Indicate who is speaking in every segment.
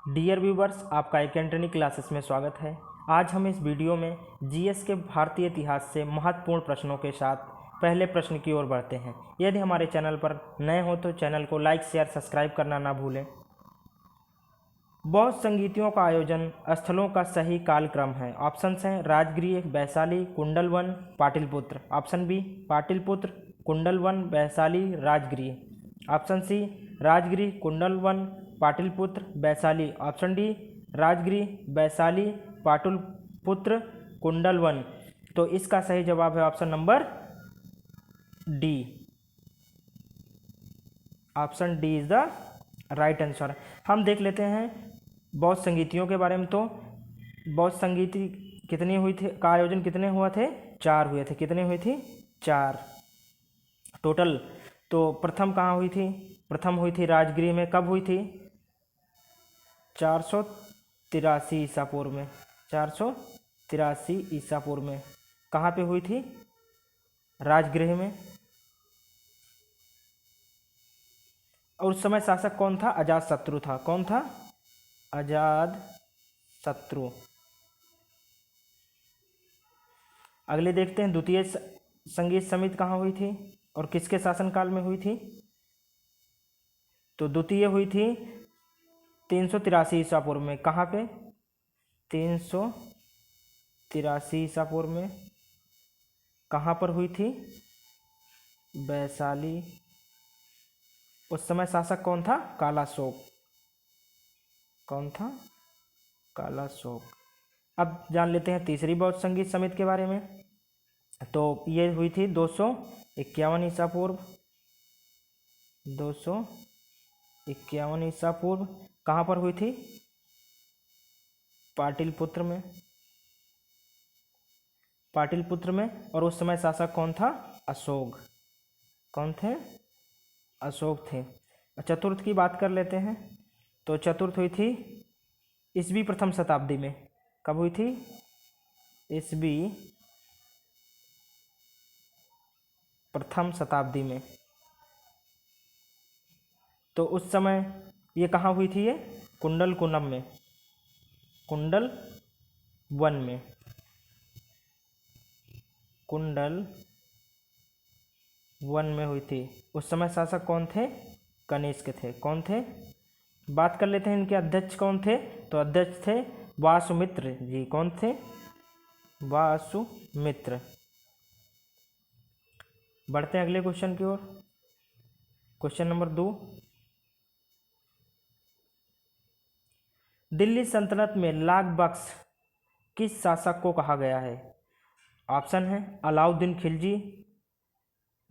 Speaker 1: Dear viewers, आपका एक academic classes में स्वागत है। आज हम इस वीडियो में जीएस के भारतीय इतिहास से महत्वपूर्ण प्रश्नों के साथ पहले प्रश्न की ओर बढ़ते हैं। यदि हमारे चैनल पर नए हो तो चैनल को लाइक शेयर सब्सक्राइब करना ना भूलें। बौद्ध संगीतियों का आयोजन स्थलों का सही कालक्रम है। ऑप्शंस हैं Rajgriha, Vaishali, Kundalvan, Pataliputra. Option B Pataliputra, Kundalvan, Vaishali, Rajgriha. Option C Rajgriha, Kundalvan, Pataliputra, Vaishali. Option D Rajgriha, Vaishali, Pataliputra, Kundalvan. तो इसका सही जवाब है option number D. Option D is the right answer. हम देख लेते हैं बौद्ध संगीतियों के बारे में। तो बौद्ध संगीति कितनी हुई थी का आयोजन कितने हुआ थे? 4 हुए थे। कितने हुई थी? 4 टोटल। तो प्रथम कहाँ हुई थी? प्रथम हुई थी राजगृह में। कब हुई थी? 483 ईसा पूर्व में। 483 ईसा पूर्व में कहाँ पे हुई थी? राजगृह में। और उस समय शासक कौन था? अजातशत्रु था। कौन था? अजातशत्रु। अगले देखते हैं द्वितीय संगीत समिति कहाँ हुई थी और किसके शासनकाल में हुई थी? तो द्वितीय हुई थी 383 ईसा पूर्व में। कहाँ पे? 383 ईसा पूर्व में। कहाँ पर हुई थी? वैशाली। उस समय शासक कौन था? कालाशोक। कौन था? कालाशोक। अब जान लेते हैं तीसरी बौद्ध संगीत समिति के बारे में। तो ये हुई थी 251 ईसा पूर्व। 251 ईसा पूर्व। कहाँ पर हुई थी? पाटलिपुत्र में। पाटलिपुत्र में। और उस समय शासक कौन था? अशोक। कौन थे? अशोक थे। चतुर्थ की बात कर लेते हैं। तो चतुर्थ हुई थी ईसवी प्रथम शताब्दी में। कब हुई थी? ईसवी प्रथम शताब्दी में। तो उस समय ये कहाँ हुई थी? ये कुंडलकुनम में। कुंडल वन में। कुंडल वन में हुई थी। उस समय शासक कौन थे? कनिष्क थे। कौन थे? बात कर लेते हैं इनके अध्यक्ष कौन थे। तो अध्यक्ष थे वासुमित्र जी। कौन थे? वासुमित्र। बढ़ते हैं अगले क्वेश्चन की ओर। Question number 2। दिल्ली सल्तनत में लाख बख्श किस शासक को कहा गया है? ऑप्शन है अलाउद्दीन खिलजी,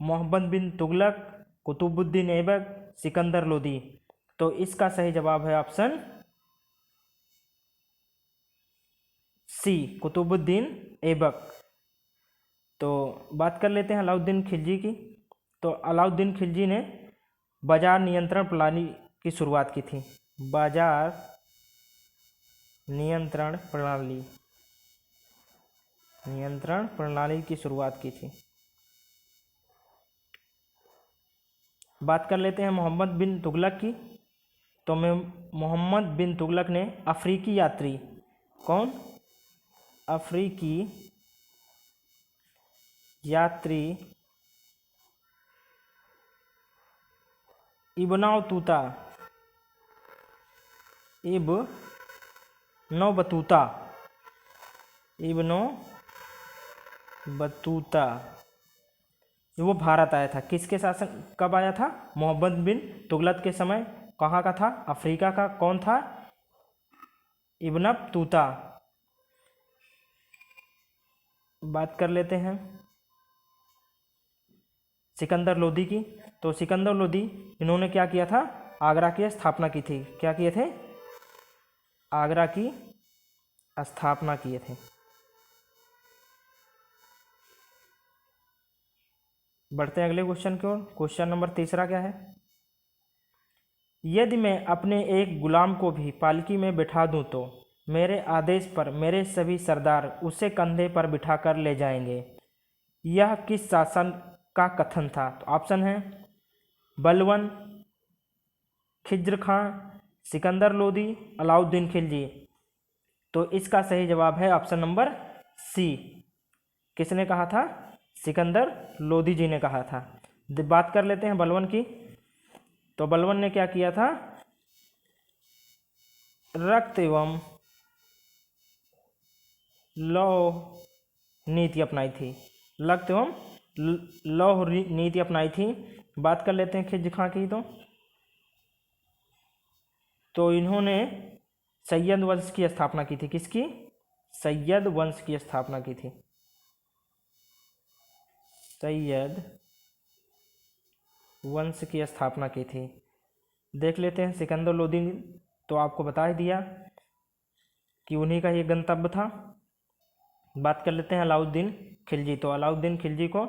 Speaker 1: मोहम्मद बिन तुगलक, कुतुबुद्दीन ऐबक, सिकंदर लोदी। तो इसका सही जवाब है ऑप्शन सी, कुतुबुद्दीन ऐबक। तो बात कर लेते हैं अलाउद्दीन खिलजी की। तो अलाउद्दीन खिलजी ने बाजार नियंत्रण प्रणाली की शुरुआत की थी। बाजार नियंत्रण प्रणाली की शुरुआत की थी। बात कर लेते हैं मोहम्मद बिन तुगलक की। तो मोहम्मद बिन तुगलक ने अफ्रीकी यात्री, कौन? अफ्रीकी यात्री इब्न बतूता वो भारत आया था। किसके शासन कब आया था? मोहम्मद बिन तुगलक के समय। कहाँ का था? अफ्रीका का। कौन था? Ibn Battuta. बात कर लेते हैं सिकंदर लोदी की। तो सिकंदर लोदी इन्होंने क्या किया था? आगरा की स्थापना की थी। क्या किए थे? आगरा की स्थापना किए थे। बढ़ते हैं अगले क्वेश्चन की ओर। क्वेश्चन नंबर 3 क्या है? यदि मैं अपने एक गुलाम को भी पालकी में बिठा दूं तो मेरे आदेश पर मेरे सभी सरदार उसे कंधे पर बिठाकर ले जाएंगे। यह किस शासन का कथन था? तो ऑप्शन है बलवन, खिज्र खां, सिकंदर लोदी, अलाउद्दीन खिलजी। तो इसका सही जवाब है ऑप्शन नंबर सी। किसने कहा था? सिकंदर लोदी जी ने कहा था। बात कर लेते हैं बलबन की। तो बलबन ने क्या किया था? रक्त एवं लौह नीति अपनाई थी। रक्त एवं लौह नीति अपनाई थी। बात कर लेते हैं खिलजी खां की। तो इन्होंने सैयद वंश की स्थापना की थी। किसकी? सैयद वंश की स्थापना की थी। सैयद वंश की स्थापना की थी। देख लेते हैं सिकंदर लोदी, तो आपको बता ही दिया कि उन्हीं का ये गंतव्य था। बात कर लेते हैं अलाउद्दीन खिलजी। तो अलाउद्दीन खिलजी को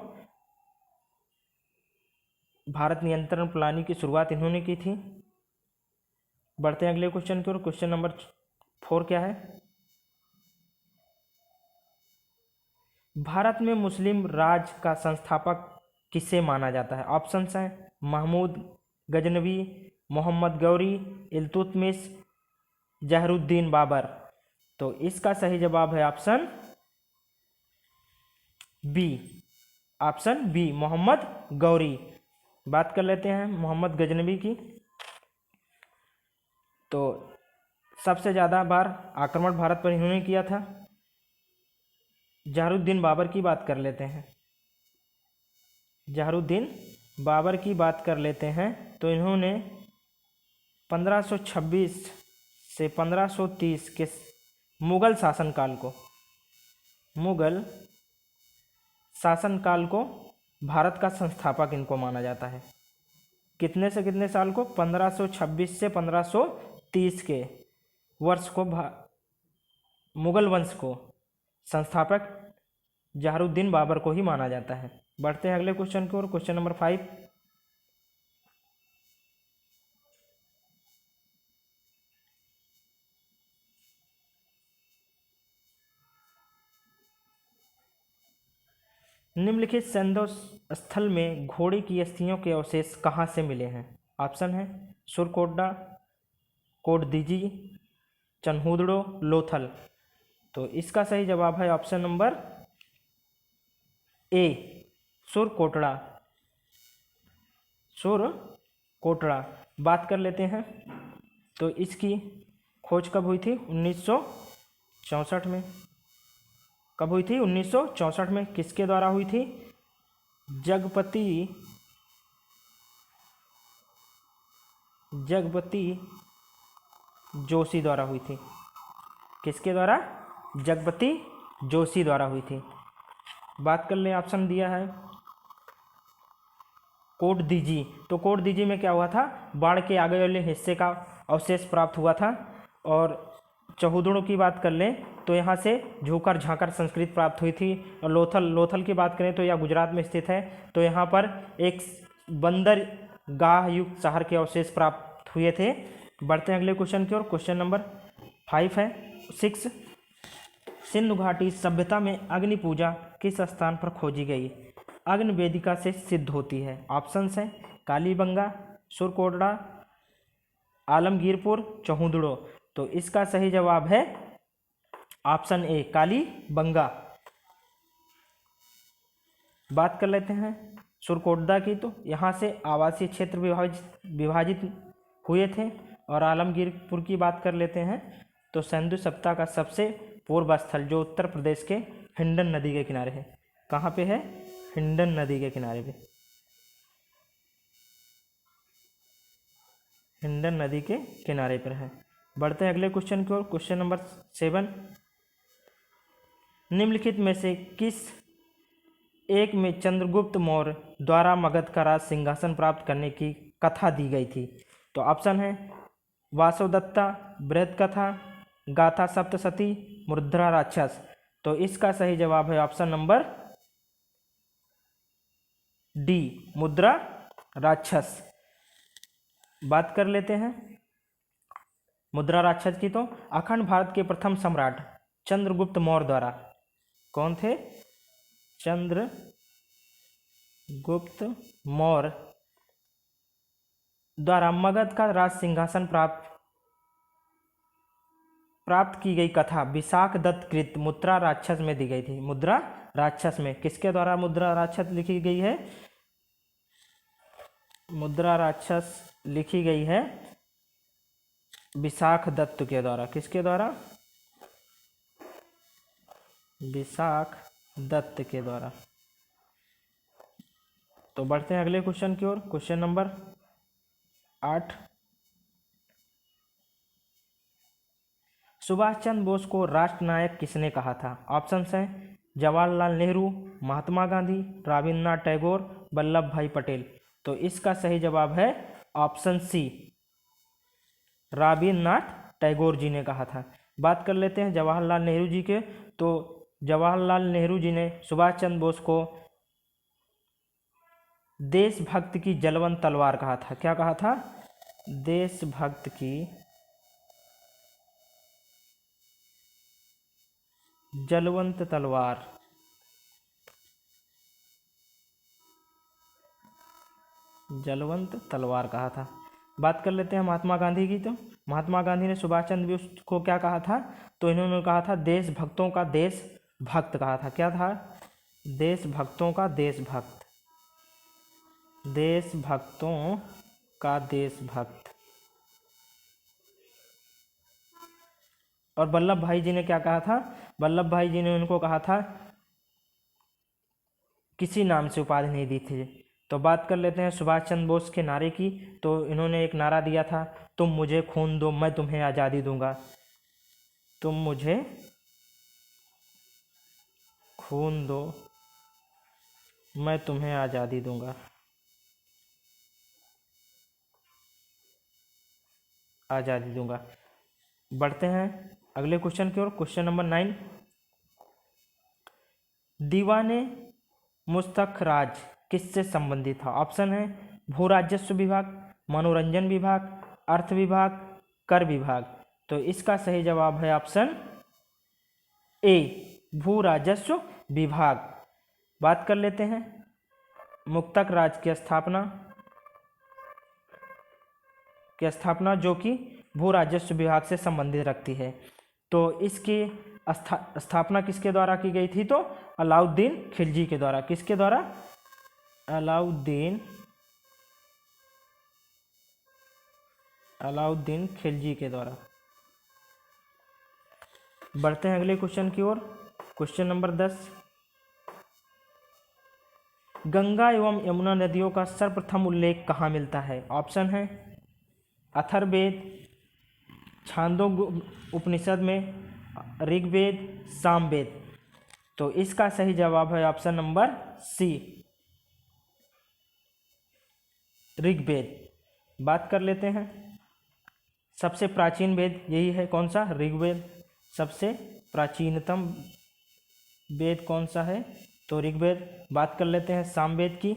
Speaker 1: भारत नियंत्रण प्रणाली की शुरुआत इन्होंने की थी। बढ़ते हैं अगले क्वेश्चन की ओर। क्वेश्चन नंबर 4 क्या है? भारत में मुस्लिम राज का संस्थापक किसे माना जाता है? ऑप्शंस हैं महमूद गजनवी, मोहम्मद गौरी, इल्तुतमिश, जहरुद्दीन बाबर। तो इसका सही जवाब है option B. Option B, Mohammad Ghori. बात कर लेते हैं मोहम्मद गजनवी की। तो सबसे ज़्यादा बार आक्रमण भारत पर इन्होंने किया था। जहरुद्दीन बाबर की बात कर लेते हैं। जहरुद्दीन बाबर की बात कर लेते हैं। तो इन्होंने 1526 से 1530 के मुगल शासनकाल को भारत का संस्थापक इनको माना जाता है। कितने से कितने साल को? 1526 से 1530 के वर्ष को मुगल वंश को संस्थापक जहरुद्दीन बाबर को ही माना जाता है। बढ़ते हैं अगले क्वेश्चन की ओर। Question number 5। निम्नलिखित सैंधव स्थल में घोड़े की अस्थियों के अवशेष कहाँ से मिले हैं? ऑप्शन है सुरकोटडा, कोटदीजी, चन्हूदड़ो, लोथल। तो इसका सही जवाब है option number A, Surkotada. Surkotada. बात कर लेते हैं। तो इसकी खोज कब हुई थी? 1964 में। कब हुई थी? 1964 में। किसके द्वारा हुई थी? जगपति जोशी द्वारा हुई थी। किसके द्वारा? जगपति जोशी द्वारा हुई थी। बात कर लें, ऑप्शन दिया है कोटदीजी। तो कोटदीजी में क्या हुआ था? बाढ़ के आगे वाले हिस्से का अवशेष प्राप्त हुआ था। और चहुदड़ों की बात कर लें तो यहाँ से झूकर झांकर संस्कृति प्राप्त हुई थी। और लोथल की बात करें तो यह गुजरात में स्थित है। तो यहाँ पर एक बंदरगाह युक्त शहर के अवशेष प्राप्त हुए थे। बढ़ते हैं अगले क्वेश्चन की ओर। Question number 6। सिंधु घाटी सभ्यता में अग्नि पूजा किस स्थान पर खोजी गई? अग्नि वेदिका से सिद्ध होती है। ऑप्शंस हैं कालीबंगा, सुरकोटड़ा, आलमगीरपुर, चहुदड़ो। तो इसका सही जवाब है ऑप्शन ए, कालीबंगा। बात कर लेते हैं सुरकोटड़ा की। तो यहाँ से आवासीय क्षेत्र विभाजित हुए थे। और आलमगीरपुर की बात कर लेते हैं तो सिंधु सभ्यता का सबसे पूर्व स्थल जो उत्तर प्रदेश के हिंडन नदी के किनारे है। कहाँ पे है? हिंडन नदी के किनारे पे। हिंडन नदी के किनारे पर है। बढ़ते हैं अगले क्वेश्चन की ओर। Question number 7। निम्नलिखित में से किस एक में चंद्रगुप्त मौर्य द्वारा मगध का राज सिंहासन प्राप्त करने की कथा दी गई थी? तो ऑप्शन है वासवदत्ता, बृहद कथा, गाथा सप्तशती, मुद्रा राक्षस। तो इसका सही जवाब है ऑप्शन नंबर डी, मुद्रा राक्षस। बात कर लेते हैं मुद्रा राक्षस की। तो अखंड भारत के प्रथम सम्राट चंद्रगुप्त मौर्य द्वारा, कौन थे? चंद्रगुप्त मौर्य द्वारा मगध का राज सिंहासन प्राप्त प्राप्त की गई कथा विशाख दत्त कृत मुद्रा राक्षस में दी गई थी। मुद्रा राक्षस में किसके द्वारा मुद्रा राक्षस लिखी गई है? मुद्रा राक्षस लिखी गई है विशाख दत्त के द्वारा। किसके द्वारा? विशाख दत्त के द्वारा। तो बढ़ते हैं अगले क्वेश्चन की ओर। Question number 8। सुभाष चंद्र बोस को राष्ट्र नायक किसने कहा था? ऑप्शंस हैं जवाहरलाल नेहरू, महात्मा गांधी, रविन्द्रनाथ टैगोर, वल्लभ भाई पटेल। तो इसका सही जवाब है ऑप्शन सी, रविन्द्रनाथ टैगोर जी ने कहा था। बात कर लेते हैं जवाहरलाल नेहरू जी के। तो जवाहरलाल नेहरू जी ने सुभाष चंद्र बोस को देशभक्त की जलवंत तलवार कहा था। क्या कहा था? देशभक्त की जलवंत तलवार। जलवंत तलवार कहा था। बात कर लेते हैं महात्मा गांधी की। तो महात्मा गांधी ने सुभाष चंद्र बोस को क्या कहा था? तो इन्होंने कहा था देशभक्तों का देशभक्त कहा था। क्या था? देशभक्तों का देशभक्त। देशभक्तों का देशभक्त। और वल्लभ भाई जी ने क्या कहा था? वल्लभ भाई जी ने उनको कहा था, किसी नाम से उपाधि नहीं दी थी। तो बात कर लेते हैं सुभाष चंद्र बोस के नारे की। तो इन्होंने एक नारा दिया था, तुम मुझे खून दो मैं तुम्हें आज़ादी दूंगा। तुम मुझे खून दो मैं तुम्हें आज़ादी दूंगा। आज़ादी दूंगा। बढ़ते हैं अगले क्वेश्चन की ओर। Question number 9। दीवाने मुस्तक राज किससे संबंधित था? ऑप्शन है भू राजस्व विभाग, मनोरंजन विभाग, अर्थ विभाग, कर विभाग। तो इसका सही जवाब है ऑप्शन ए, भू राजस्व विभाग। बात कर लेते हैं मुक्तक राज की स्थापना जो कि भू राजस्व विभाग से संबंधित रखती है। तो इसकी स्थापना किसके द्वारा की गई थी? तो अलाउद्दीन खिलजी के द्वारा। किसके द्वारा? अलाउद्दीन खिलजी के द्वारा। बढ़ते हैं अगले क्वेश्चन की ओर। Question number 10। गंगा एवं यमुना नदियों का सर्वप्रथम उल्लेख कहाँ मिलता है? ऑप्शन है अथर्ववेद, छांदोग्य उपनिषद में, ऋग्वेद, सामवेद। तो इसका सही जवाब है ऑप्शन नंबर सी, ऋग्वेद। बात कर लेते हैं सबसे प्राचीन वेद यही है। कौन सा? ऋग्वेद। सबसे प्राचीनतम वेद कौन सा है? तो ऋग्वेद। बात कर लेते हैं सामवेद की।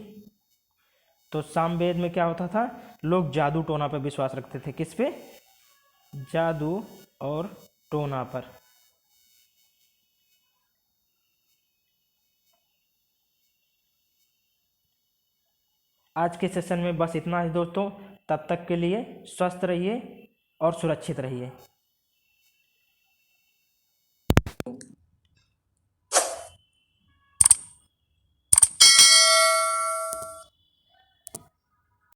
Speaker 1: तो सामवेद में क्या होता था? लोग जादू टोना पर विश्वास रखते थे। किस पे? जादू और टोना पर। आज के सेशन में बस इतना ही दोस्तों। तब तक के लिए स्वस्थ रहिए और सुरक्षित रहिए।